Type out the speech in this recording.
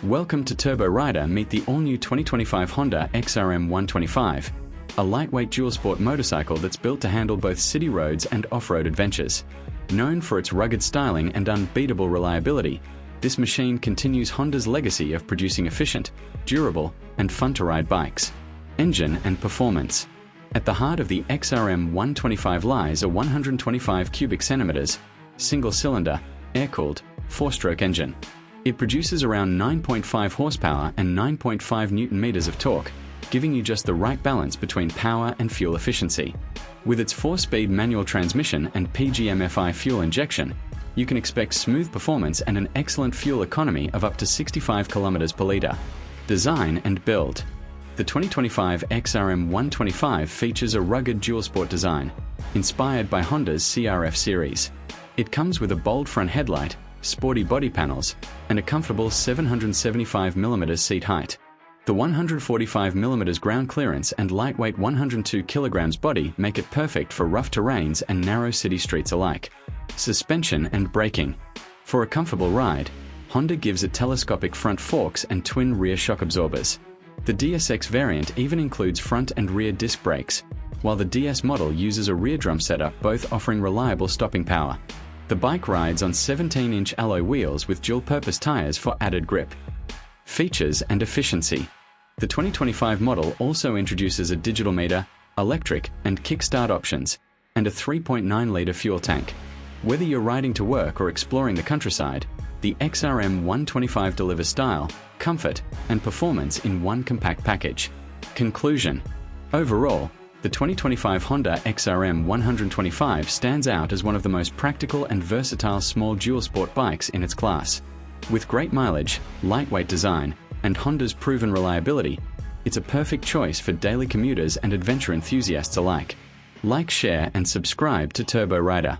Welcome to Turbo Rider. Meet the all-new 2025 Honda XRM 125, a lightweight dual-sport motorcycle that's built to handle both city roads and off-road adventures. Known for its rugged styling and unbeatable reliability, this machine continues Honda's legacy of producing efficient, durable, and fun-to-ride bikes. Engine and performance. At the heart of the XRM 125 lies a 125 cubic centimeters, single-cylinder, air-cooled, four-stroke engine. It produces around 9.5 horsepower and 9.5 newton-meters of torque, giving you just the right balance between power and fuel efficiency. With its 4-speed manual transmission and PGM-FI fuel injection, you can expect smooth performance and an excellent fuel economy of up to 65 kilometers per liter. Design and build. The 2025 XRM 125 features a rugged dual-sport design, inspired by Honda's CRF series. It comes with a bold front headlight, sporty body panels, and a comfortable 775mm seat height. The 145mm ground clearance and lightweight 102 kg body make it perfect for rough terrains and narrow city streets alike. Suspension and braking. For a comfortable ride, Honda gives it telescopic front forks and twin rear shock absorbers. The DSX variant even includes front and rear disc brakes, while the DS model uses a rear drum setup, both offering reliable stopping power. The bike rides on 17-inch alloy wheels with dual-purpose tires for added grip. Features and efficiency. The 2025 model also introduces a digital meter, electric and kickstart options, and a 3.9-liter fuel tank. Whether you're riding to work or exploring the countryside, the XRM 125 delivers style, comfort, and performance in one compact package. Conclusion. Overall, the 2025 Honda XRM 125 stands out as one of the most practical and versatile small dual-sport bikes in its class. With great mileage, lightweight design, and Honda's proven reliability, it's a perfect choice for daily commuters and adventure enthusiasts alike. Like, share, and subscribe to Turbo Rider.